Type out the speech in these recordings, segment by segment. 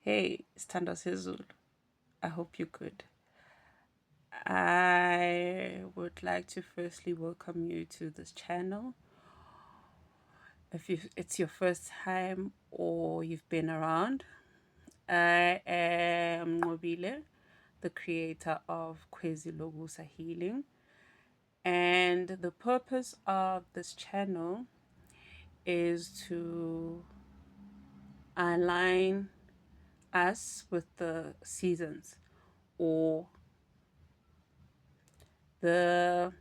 Hey, Standa Sizul. I hope you're good. I would like to firstly welcome you to this channel. If it's your first time or you've been around, I am Nobile, the creator of Kwezi Logusa Healing. And the purpose of this channel is to align us with the seasons or the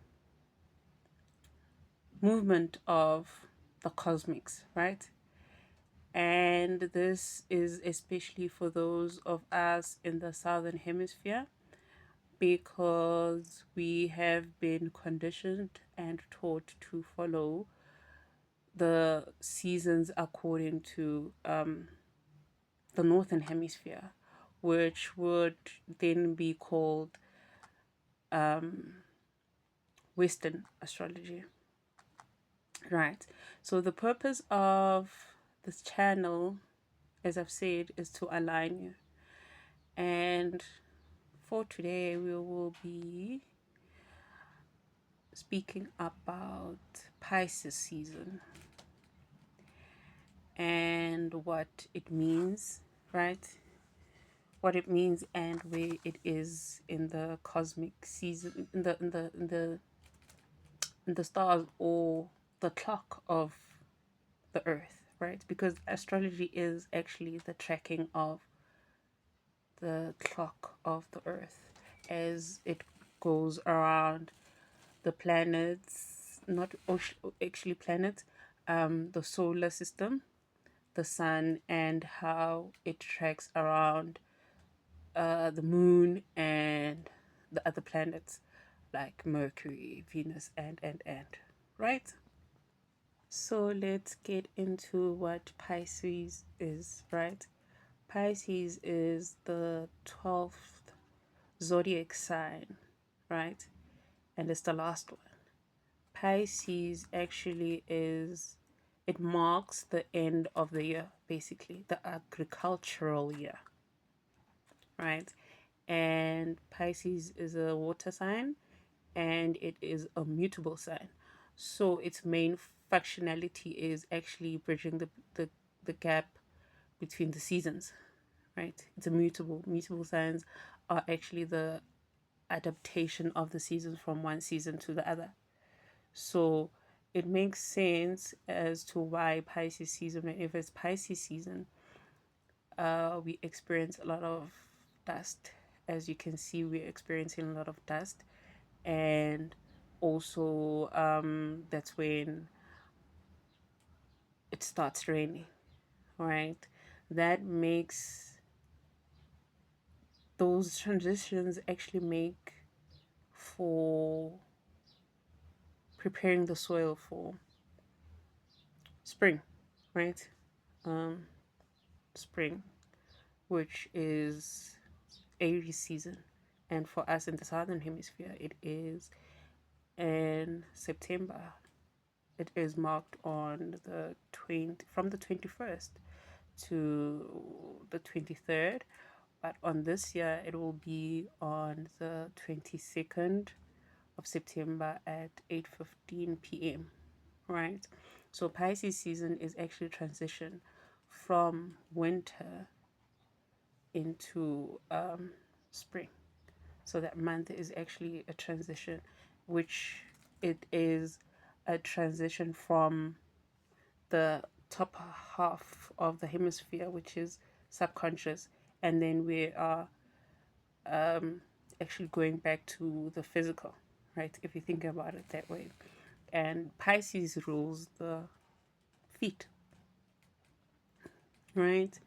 movement of the cosmics, right? And this is especially for those of us in the Southern Hemisphere because we have been conditioned and taught to follow the seasons according to the Northern Hemisphere, which would then be called Western astrology. Right. So the purpose of this channel, as I've said, is to align you. And for today, we will be speaking about Pisces season and what it means, right? What it means and where it is in the cosmic season, in the stars or the clock of the earth, right? Because astrology is actually the tracking of the clock of the earth as it goes around the planets, not actually planets, the solar system, the sun, and how it tracks around the moon and the other planets like Mercury, Venus, and right? So let's get into what Pisces is, right? Pisces is the 12th zodiac sign, right? And it's the last one. Pisces actually is, it marks the end of the year, basically, the agricultural year, right? And Pisces is a water sign and it is a mutable sign. So its main functionality is actually bridging the gap between the seasons, right? It's a mutable signs are actually the adaptation of the seasons from one season to the other. So it makes sense as to why Pisces season, if it's Pisces season, we experience a lot of dust. As you can see, we're experiencing a lot of dust. And also, that's when it starts raining, right? That makes those transitions actually make for preparing the soil for spring, right? Um, Spring, which is Aries season, and for us in the Southern Hemisphere, it is in September. It is marked on the 20 from the 21st to the 23rd, but on this year it will be on the 22nd of September at 8:15 p.m. Right? So Pisces season is actually transition from winter into spring. So that month is actually a transition, which it is a transition from the top half of the hemisphere, which is subconscious, and then we are um, actually going back to the physical, right? If you think about it that way. And Pisces rules the feet, right?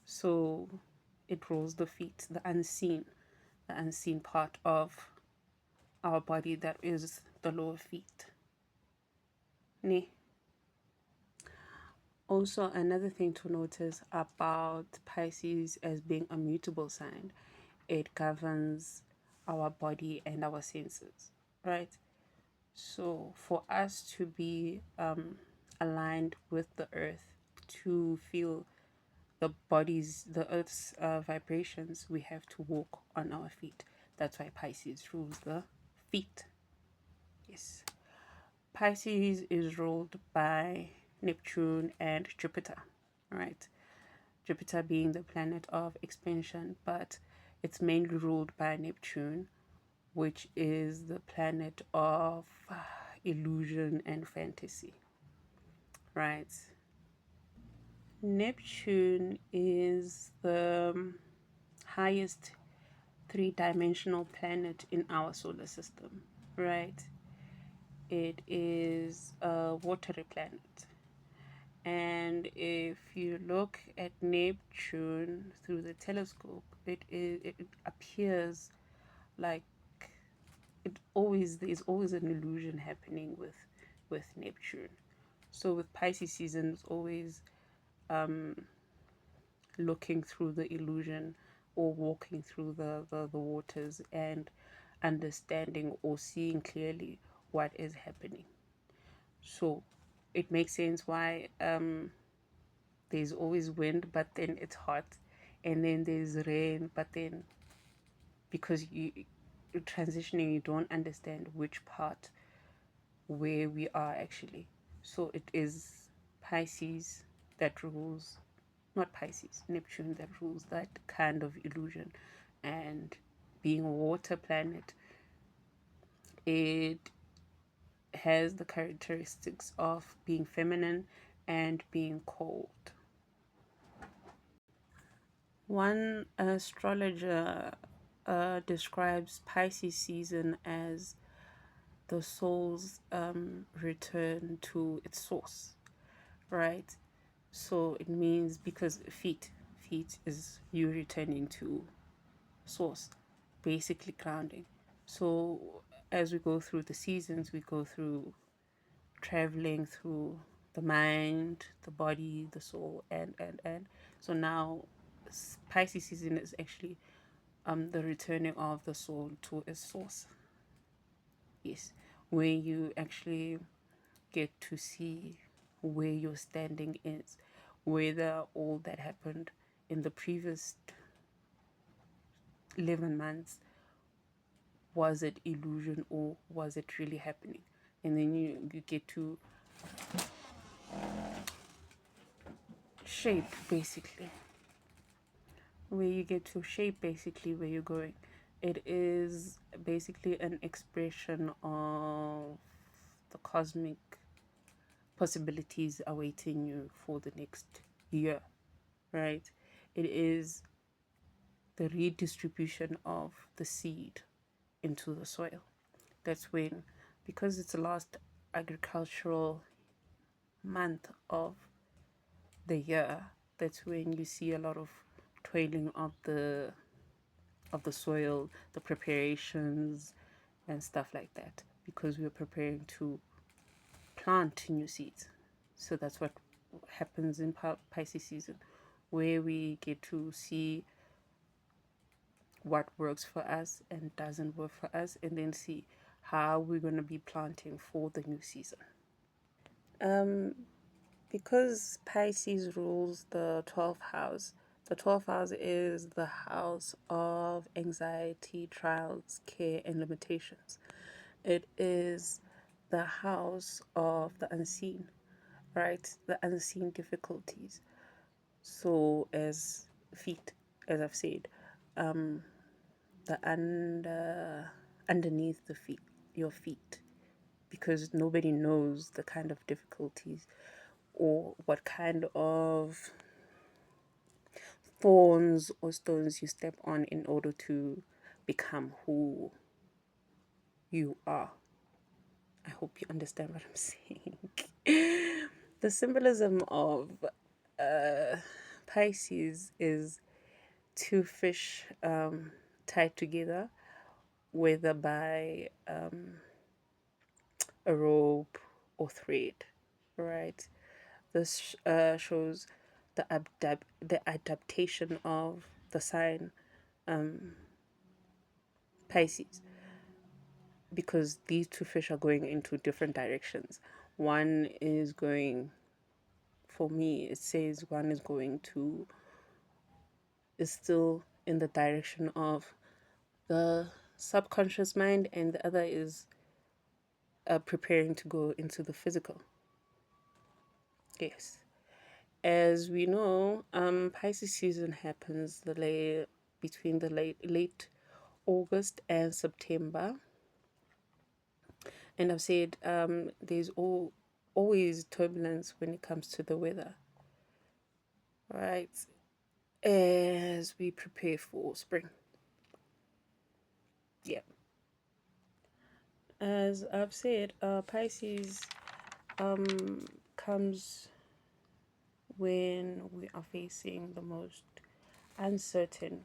So it rules the feet, the unseen part of our body that is the lower feet. Ne? Also, another thing to notice about Pisces as being a mutable sign, it governs our body and our senses, right? So, for us to be aligned with the earth, to feel the Earth's vibrations, we have to walk on our feet. That's why Pisces rules the feet. Yes. Pisces is ruled by Neptune and Jupiter, right? Jupiter being the planet of expansion, but it's mainly ruled by Neptune, which is the planet of illusion and fantasy, right? Neptune is the highest three-dimensional planet in our solar system, right? It is a watery planet. And if you look at Neptune through the telescope, it appears like there's always an illusion happening with Neptune. So with Pisces season, it's always um, looking through the illusion or walking through the waters and understanding or seeing clearly what is happening. So it makes sense why there's always wind, but then it's hot, and then there's rain, but then because you're transitioning, you don't understand which part where we are actually. So it is Pisces that rules, not Pisces, Neptune that rules that kind of illusion. And being a water planet, it has the characteristics of being feminine and being cold. One astrologer describes Pisces season as the soul's return to its source, right? So it means because feet is you returning to source, basically grounding. So as we go through the seasons, we go through traveling through the mind, the body, the soul, and so now Pisces season is actually the returning of the soul to its source. Yes, where you actually get to see where your standing is, whether all that happened in the previous 11 months was it illusion or was it really happening, and then you get to shape basically where you're going. It is basically an expression of the cosmic possibilities awaiting you for the next year, right? It is the redistribution of the seed into the soil. That's when, because it's the last agricultural month of the year, that's when you see a lot of toiling of the soil, the preparations and stuff like that, because we're preparing to plant new seeds. So that's what happens in Pisces season, where we get to see what works for us and doesn't work for us, and then see how we're going to be planting for the new season. Um, because Pisces rules the 12th house, the 12th house is the house of anxiety, trials, care, and limitations. It is the house of the unseen, right? The unseen difficulties. So, as feet, as I've said, um, the underneath the feet, your feet, because nobody knows the kind of difficulties or what kind of thorns or stones you step on in order to become who you are. I hope you understand what I'm saying. The symbolism of uh, Pisces is two fish tied together, whether by a rope or thread, right? This shows the adaptation of the sign Pisces, because these two fish are going into different directions. One is going, for me, it says one is going to is still in the direction of the subconscious mind, and the other is preparing to go into the physical. Yes. As we know, Pisces season happens between the late August and September, and I've said there's always turbulence when it comes to the weather, right? As we prepare for spring. Yeah. As I've said, Pisces comes when we are facing the most uncertain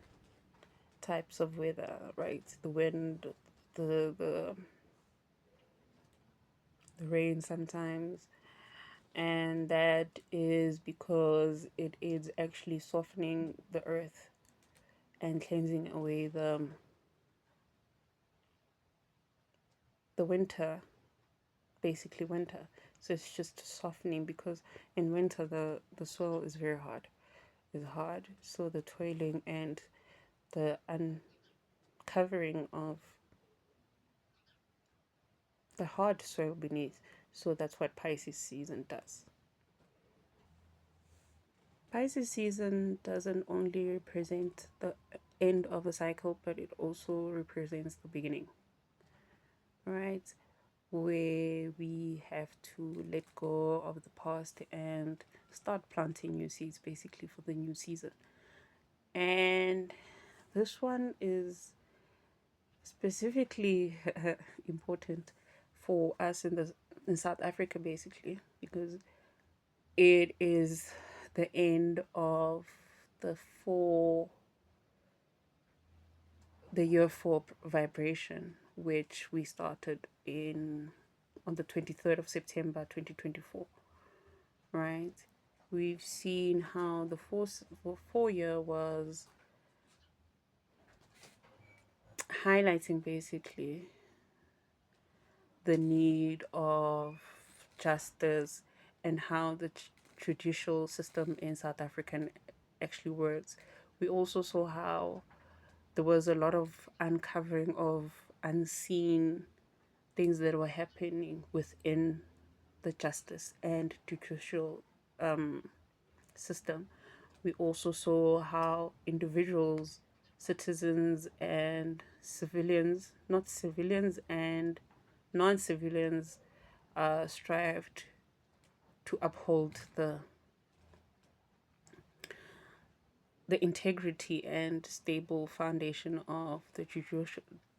types of weather, right? The wind, the the rain sometimes, and that is because it is actually softening the earth and cleansing away the winter, basically winter. So it's just softening, because in winter the soil is very hard. It's hard, so the toiling and the uncovering of the hard soil beneath. So that's what Pisces season does. Pisces season doesn't only represent the end of a cycle, but it also represents the beginning, right? Where we have to let go of the past and start planting new seeds, basically, for the new season. And this one is specifically important for us in South Africa, basically, because it is the end of the four the year four vibration, which we started in on the 23rd of September 2024, right? We've seen how the four year was highlighting basically the need of justice and how the judicial system in South Africa actually works. We also saw how there was a lot of uncovering of unseen things that were happening within the justice and judicial system. We also saw how individuals, citizens, and civilians, not civilians and non civilians, strived to uphold the integrity and stable foundation of the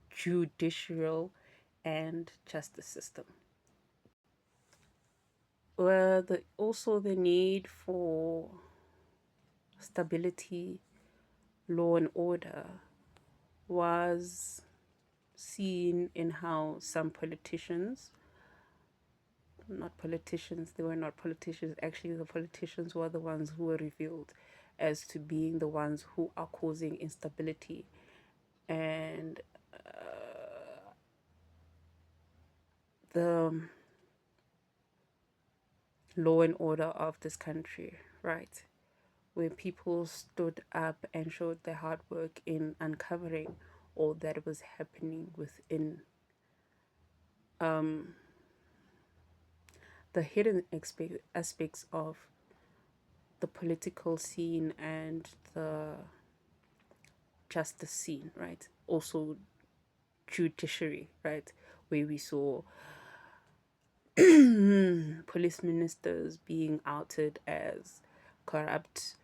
judicial and justice system. Well, also the need for stability, law, and order was seen in how some politicians, not politicians, they were not politicians, actually, the politicians were the ones who were revealed as to being the ones who are causing instability and the law and order of this country, right? Where people stood up and showed their hard work in uncovering all that was happening within the hidden aspects of the political scene and the justice scene, right? Also, judiciary, right? Where we saw police ministers being outed as corrupt.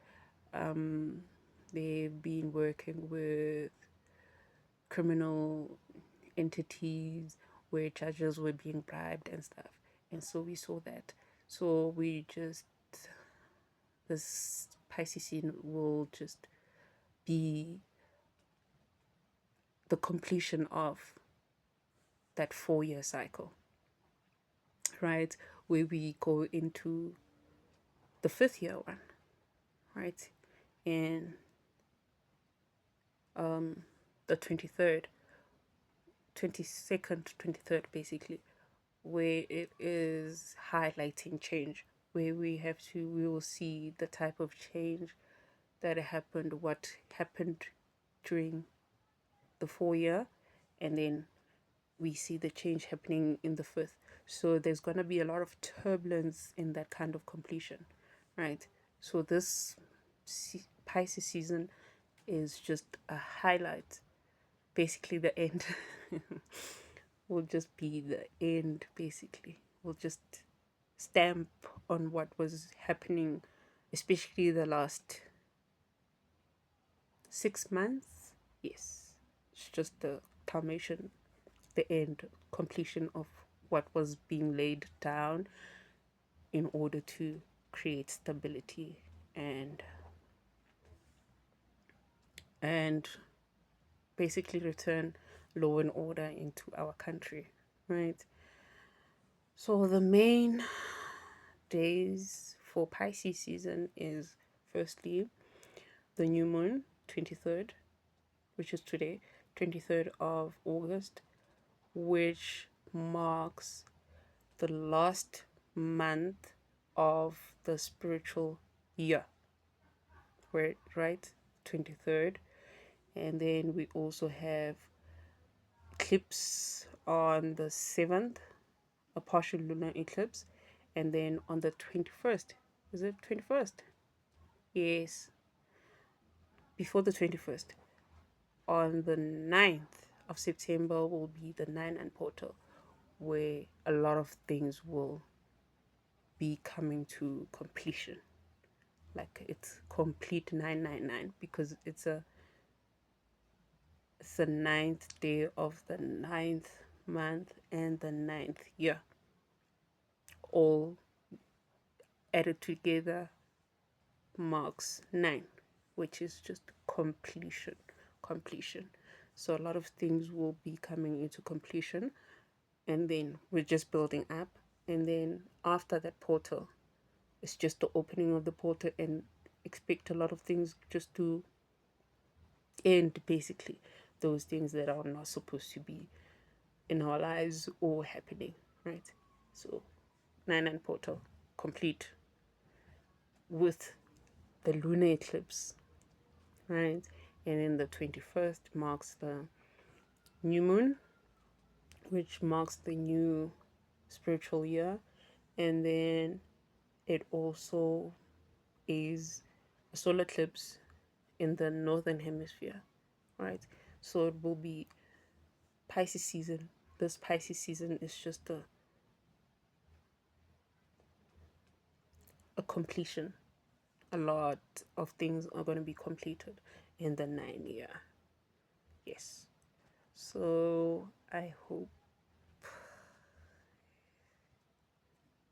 They've been working with criminal entities where judges were being bribed and stuff. And so we saw that. So this Pisces scene will just be the completion of that 4 year cycle, right? Where we go into the fifth year one, right? In the 23rd, 22nd, 23rd, basically, where it is highlighting change, where we will see the type of change that happened, what happened during the 4 year, and then we see the change happening in the fifth. So there's going to be a lot of turbulence in that kind of completion, right? So this Pisces season is just a highlight. Basically, the end will just be the end, basically. We'll just stamp on what was happening, especially the last 6 months. Yes, it's just the culmination, the end, completion of what was being laid down in order to create stability and and basically return law and order into our country, right? So the main days for Pisces season is firstly the new moon, 23rd, which is today, 23rd of August, which marks the last month of the spiritual year, right? 23rd. And then we also have eclipse on the 7th, a partial lunar eclipse, and then on the 21st. Is it 21st? Yes, before the 21st. On the 9th of September will be the 9 and portal, where a lot of things will be coming to completion. Like it's complete 999 because it's the ninth day of the ninth month and the ninth year, all added together marks 9, which is just completion. So a lot of things will be coming into completion, and then we're just building up, and then after that portal, it's just the opening of the portal, and expect a lot of things just to end, basically those things that are not supposed to be in our lives or happening, right? So 9 and portal complete with the lunar eclipse, right? And then the 21st marks the new moon, which marks the new spiritual year. And then it also is a solar eclipse in the Northern Hemisphere, right? So it will be Pisces season. This Pisces season is just a completion. A lot of things are going to be completed in the 9 year. Yes. So I hope,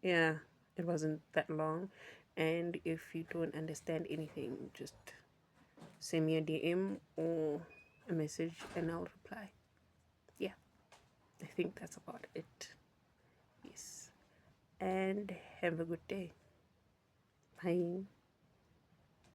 yeah, it wasn't that long. And if you don't understand anything, just send me a DM or a message and I'll reply. Yeah, I think that's about it. Yes. And have a good day. Bye.